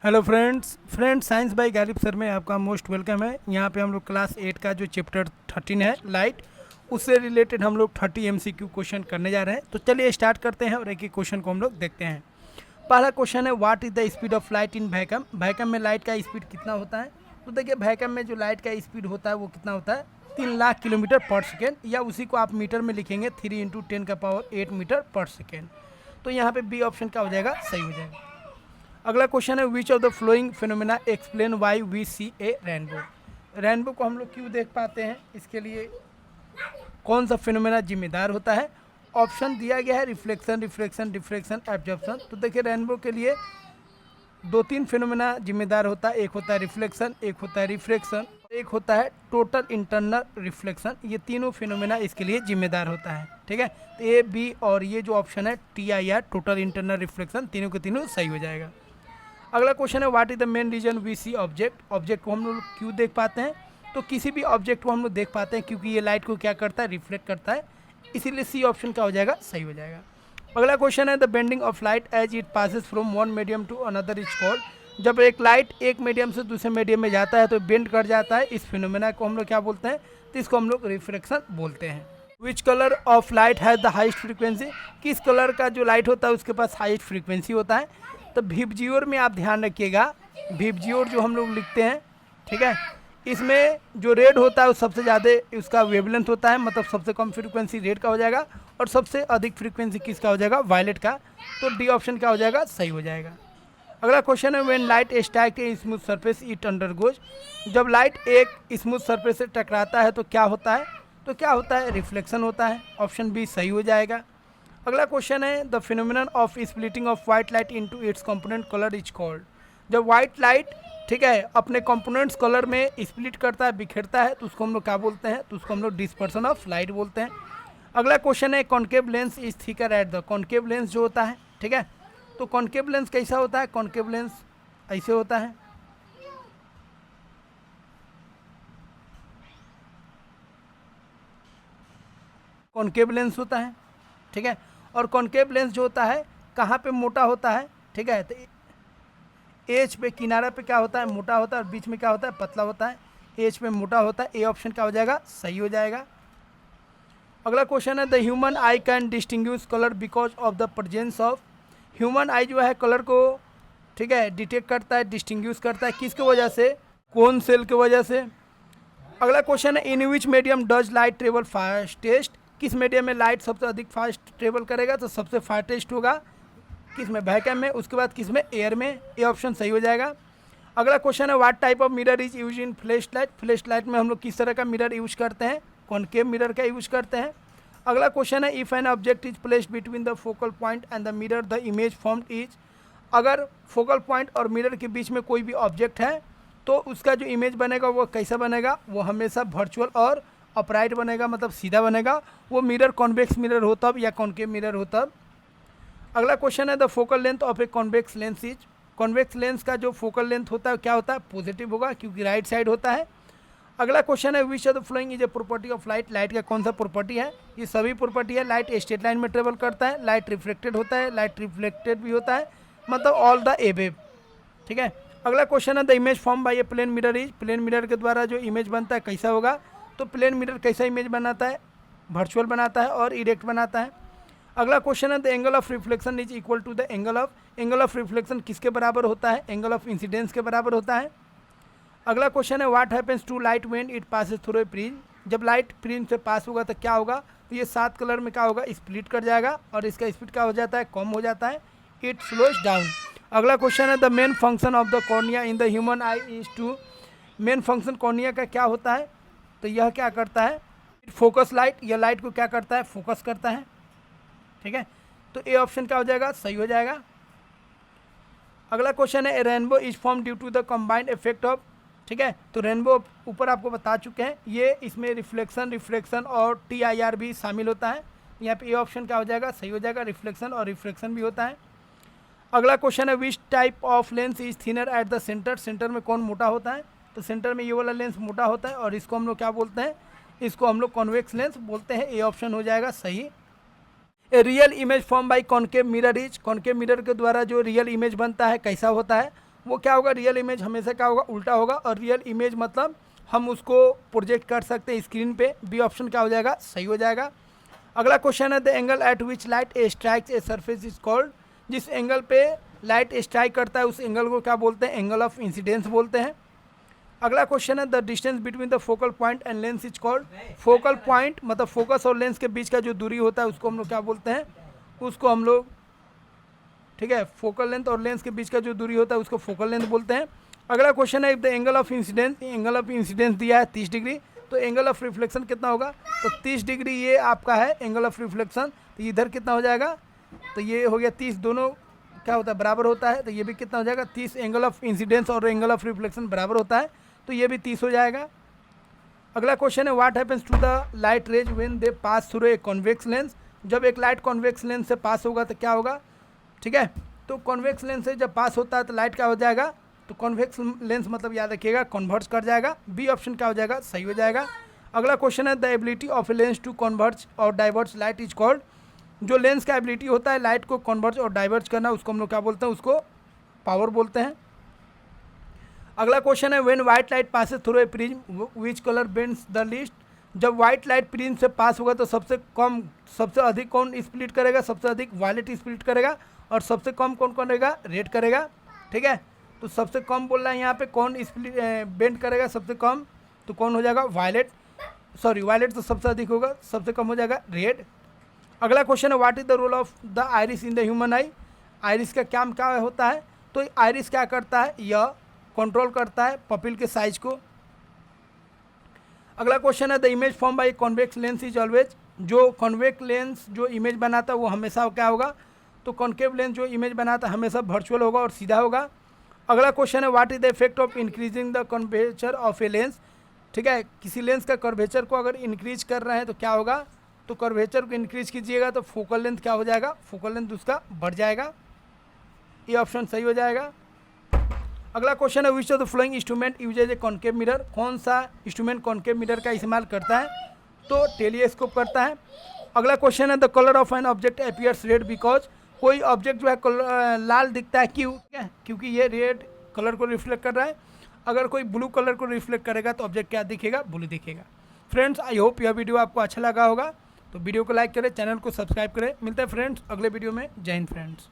Hello friends science by Ghalib sir में आपका most welcome है। यहाँ पे हम लोग क्लास 8 का जो चैप्टर 13 है लाइट, उससे रिलेटेड हम लोग 30 MCQ क्वेश्चन करने जा रहे हैं। तो चलिए स्टार्ट करते हैं और एक एक क्वेश्चन को हम लोग देखते हैं। पहला क्वेश्चन है, what is the speed of light in vacuum. Vacuum में लाइट का स्पीड कितना होता है? तो देखिए वैक्यूम में जो लाइट का स्पीड होता है वो कितना होता है, 3 लाख किलोमीटर पर सेकेंड, या उसी को आप मीटर में लिखेंगे 3 × 10⁸ मीटर पर सेकेंड। तो यहाँ पे बी ऑप्शन क्या हो जाएगा, सही हो जाएगा। अगला क्वेश्चन है, which of the following phenomena explain why we see a rainbow. Rainbow को हम लोग क्यों देख पाते हैं, इसके लिए कौन सा फिनोमेना जिम्मेदार होता है? ऑप्शन दिया गया है रिफ्लेक्शन, रिफ्रैक्शन, डिफ्रैक्शन, एब्जॉर्प्शन। तो देखिए रेनबो के लिए 2-3 फिनोमेना जिम्मेदार होता है। एक होता है रिफ्लेक्शन, एक होता है रिफ्रैक्शन, एक होता है टोटल इंटरनल रिफ्लेक्शन। ये तीनों फिनोमेना इसके लिए जिम्मेदार होता है। ठीक है, तो ए, बी और ये जो ऑप्शन है TIR, टोटल इंटरनल रिफ्लेक्शन, तीनों के तीनों सही हो जाएगा। अगला क्वेश्चन है, what is the main reason we see object. Object को हम लोग क्यों देख पाते हैं? तो किसी भी ऑब्जेक्ट को हम लोग देख पाते हैं क्योंकि ये लाइट को क्या करता है, रिफ्लेक्ट करता है, इसीलिए सी ऑप्शन क्या हो जाएगा, सही हो जाएगा। अगला क्वेश्चन है, the bending of light as it passes from one medium to another is called. जब एक लाइट एक मीडियम से दूसरे मीडियम में जाता है तो बेंड कर जाता है, इस फिनोमेना को हम लोग क्या बोलते हैं? तो इसको हम लोग रिफ्रैक्शन बोलते हैं। Which colour of light has the highest frequency. किस कलर का जो लाइट होता है उसके पास हाइस्ट फ्रीक्वेंसी होता है? तो विबजियोर में आप ध्यान रखिएगा, विबजियोर जो हम लोग लिखते हैं, ठीक है, इसमें जो रेड होता है वो सबसे ज़्यादा उसका वेवलेंथ होता है, मतलब सबसे कम फ्रीक्वेंसी रेड का हो जाएगा, और सबसे अधिक फ्रीक्वेंसी किसका हो जाएगा, वायलेट का। तो डी ऑप्शन क्या हो जाएगा, सही हो जाएगा। अगला क्वेश्चन है, when light strike a smooth surface it undergoes. जब लाइट एक स्मूथ सरफेस से टकराता है तो क्या होता है? तो क्या होता है, रिफ्लेक्शन होता है। ऑप्शन बी सही हो जाएगा। अगला क्वेश्चन है, the phenomenon of splitting of white light into its component colour is called. जब वाइट लाइट, ठीक है, अपने कंपोनेंट्स कलर में स्प्लिट करता है, बिखेरता है, तो उसको हम लोग क्या बोलते हैं? तो उसको हम लोग डिस्पर्सन ऑफ लाइट बोलते हैं। अगला क्वेश्चन है, concave lens is thicker at the. Concave lens जो होता है, ठीक है, तो कॉन्केव लेंस कैसा होता है? कॉन्केव लेंस ऐसे होता है, कॉन्केव लेंस होता है, ठीक है। और कॉन्केव लेंस जो होता है कहाँ पे मोटा होता है, ठीक है, तो एज पे, किनारा पे क्या होता है, मोटा होता है, और बीच में क्या होता है, पतला होता है। एज पे मोटा होता है, ए ऑप्शन क्या हो जाएगा, सही हो जाएगा। अगला क्वेश्चन है, the human I can distinguish colour because of the presence of. Human आई जो है कलर को, ठीक है, डिटेक्ट करता है, डिस्टिंग्विश करता है, किसकी वजह से? कौन सेल की वजह से। अगला क्वेश्चन है, in which medium does light travel fastest. किस मीडियम में लाइट सबसे अधिक फास्ट ट्रेवल करेगा? तो सबसे फास्टेस्ट होगा किस में, वैक्यूम में, उसके बाद किस में, एयर में। ये ऑप्शन सही हो जाएगा। अगला क्वेश्चन है, what type of mirror is use in flash light. Flash light में हम लोग किस तरह का मिरर यूज करते हैं? कॉनकेव मिरर का यूज करते हैं। अगला क्वेश्चन है, if an object is placed between the focal point and the mirror the image formed is. अगर फोकल पॉइंट और मिरर के बीच में कोई भी ऑब्जेक्ट है तो उसका जो इमेज बनेगा वो कैसा बनेगा? वो हमेशा वर्चुअल और अपराइट बनेगा, मतलब सीधा बनेगा। वो मिरर कॉन्वेक्स मिरर हो तब, या कॉनकेव मिरर हो तब। अगला क्वेश्चन है, the focal length of A convex lens is. Convex lens का जो फोकल लेंथ होता है क्या होता है? पॉजिटिव होगा, क्योंकि राइट साइड होता है। अगला क्वेश्चन है, which of the following is a property of light. Light का कौन सा प्रॉपर्टी है? ये सभी प्रॉपर्टी है। लाइट स्ट्रेट लाइन में ट्रेवल करता है, लाइट रिफ्लेक्टेड होता है, लाइट रिफ्लेक्टेड भी होता है, मतलब ऑल द एबेव, ठीक है। अगला क्वेश्चन है, the image form by a plane mirror is. Plane mirror के द्वारा जो इमेज बनता है कैसा होगा? तो प्लेन मिरर कैसा इमेज बनाता है? वर्चुअल बनाता है और इरेक्ट बनाता है। अगला क्वेश्चन है, the angle of reflection is equal to the angle of reflection किसके बराबर होता है? एंगल ऑफ इंसिडेंस के बराबर होता है। अगला क्वेश्चन है, what happens to light when it passes through a prism. जब लाइट प्रिज्म से पास होगा तो क्या होगा? तो ये 7 कलर में क्या होगा, स्प्लिट कर जाएगा, और इसका स्पीड क्या हो जाता है, कम हो जाता है, इट स्लोज डाउन। अगला क्वेश्चन है, the main function of the cornea in the human eye is to. Main function cornea का क्या होता है? तो यह क्या करता है, फोकस लाइट, यह लाइट को क्या करता है, फोकस करता है, ठीक है। तो ए ऑप्शन क्या हो जाएगा, सही हो जाएगा। अगला क्वेश्चन है, rainbow is form due to the combined effect of, ठीक है। तो रेनबो ऊपर आपको बता चुके हैं, ये इसमें रिफ्लेक्शन, रिफ्रैक्शन और TIR भी शामिल होता है। यहाँ पे ए ऑप्शन क्या हो जाएगा, सही हो जाएगा, रिफ्लेक्शन और रिफ्रैक्शन भी होता है। अगला क्वेश्चन है, which type of lens is thinner at the centre. Centre में कौन मोटा होता है? तो सेंटर में ये वाला लेंस मोटा होता है, और इसको हम लोग क्या बोलते हैं? इसको हम लोग कॉन्वेक्स लेंस बोलते हैं। ए ऑप्शन हो जाएगा सही। A real image form by concave mirror is. Concave mirror के द्वारा जो रियल इमेज बनता है कैसा होता है? वो क्या होगा, रियल इमेज हमेशा क्या होगा, उल्टा होगा। और रियल इमेज मतलब हम उसको प्रोजेक्ट कर सकते हैं स्क्रीन पे। बी ऑप्शन क्या हो जाएगा, सही हो जाएगा। अगला क्वेश्चन है the angle eight which light strikes a surface is called, जिस एंगल पे लाइट स्ट्राइक करता है उस एंगल को क्या बोलते हैं, एंगल ऑफ इंसिडेंस बोलते हैं। अगला क्वेश्चन है the distance between the focal point and lens is called, focal point मतलब फोकस और लेंस के बीच का जो दूरी होता है उसको हम लोग क्या बोलते हैं, उसको हम लोग, ठीक है, फोकल लेंथ और लेंस के बीच का जो दूरी होता है उसको फोकल लेंथ बोलते हैं। अगला क्वेश्चन है the angle of incidence, angle of incidence दिया है 30 डिग्री, तो एंगल ऑफ रिफ्लेक्शन कितना होगा, तो 30 डिग्री ये आपका है एंगल ऑफ रिफ्लेक्शन। तो इधर कितना हो जाएगा, तो ये हो गया 30, दोनों क्या होता है, बराबर होता है। तो ये भी कितना हो जाएगा 30, एंगल ऑफ इंसिडेंस और एंगल ऑफ रिफ्लेक्शन बराबर होता है, तो ये भी 30 हो जाएगा। अगला क्वेश्चन है what happens to the light rays when they pass through a convex lens, जब एक लाइट कॉन्वेक्स लेंस से पास होगा तो क्या होगा, ठीक है। तो कॉन्वेक्स लेंस से जब पास होता है तो लाइट क्या हो जाएगा, तो कॉन्वेक्स लेंस मतलब याद रखिएगा कन्वर्ज कर जाएगा। बी ऑप्शन क्या हो जाएगा, सही हो जाएगा। अगला क्वेश्चन है the ability of a lens to converge और डाइवर्ज लाइट इज कॉल्ड, जो लेंस का एबिलिटी होता है लाइट को कन्वर्ज और डाइवर्ज करना उसको हम लोग क्या बोलते हैं, उसको पावर बोलते हैं। अगला क्वेश्चन है when white light passes through a prism which colour bends the least, जब व्हाइट लाइट प्रिज्म से पास होगा तो सबसे अधिक कौन स्प्लिट करेगा, सबसे अधिक वायलेट स्प्लिट करेगा, और सबसे कम कौन कौन रहेगा, रेड करेगा, ठीक है। तो सबसे कम बोल रहा है यहाँ पे कौन स्प्लिट बेंड करेगा सबसे कम, तो कौन हो जाएगा, वायलेट, सॉरी वायलेट तो सबसे अधिक होगा, सबसे कम हो जाएगा रेड। अगला क्वेश्चन है what is the role of the iris in the human eye, iris का क्या होता है, तो आइरिस क्या करता है, यह कंट्रोल करता है पपिल के साइज को। अगला क्वेश्चन है the image form by convex lens is always, जो कॉन्वेक्स लेंस जो इमेज बनाता है वो हमेशा क्या होगा, तो कॉन्केव लेंस जो इमेज बनाता है हमेशा वर्चुअल होगा और सीधा होगा। अगला क्वेश्चन है what is the effect of increasing the curvature of a lens, ठीक है, किसी लेंस का कर्वेचर को अगर इंक्रीज कर रहे हैं तो क्या होगा, तो कर्वेचर को इंक्रीज कीजिएगा तो फोकल लेंथ क्या हो जाएगा, फोकल लेंथ उसका बढ़ जाएगा। ये ऑप्शन सही हो जाएगा। अगला क्वेश्चन है which of the flowing instrument usage a concave mirror, कौन सा इंस्ट्रूमेंट कॉन्केव मिरर का इस्तेमाल करता है, तो टेलीस्कोप करता है। अगला क्वेश्चन है the colour of an object appears red because, कोई ऑब्जेक्ट जो है लाल दिखता है क्यों, क्योंकि ये रेड कलर को रिफ्लेक्ट कर रहा है। अगर कोई ब्लू कलर को रिफ्लेक्ट करेगा तो ऑब्जेक्ट क्या दिखेगा, ब्लू दिखेगा। फ्रेंड्स आई होप यह वीडियो आपको अच्छा लगा होगा, तो वीडियो को लाइक करें, चैनल को सब्सक्राइब करें। मिलते हैं फ्रेंड्स अगले वीडियो में। जय हिंद फ्रेंड्स।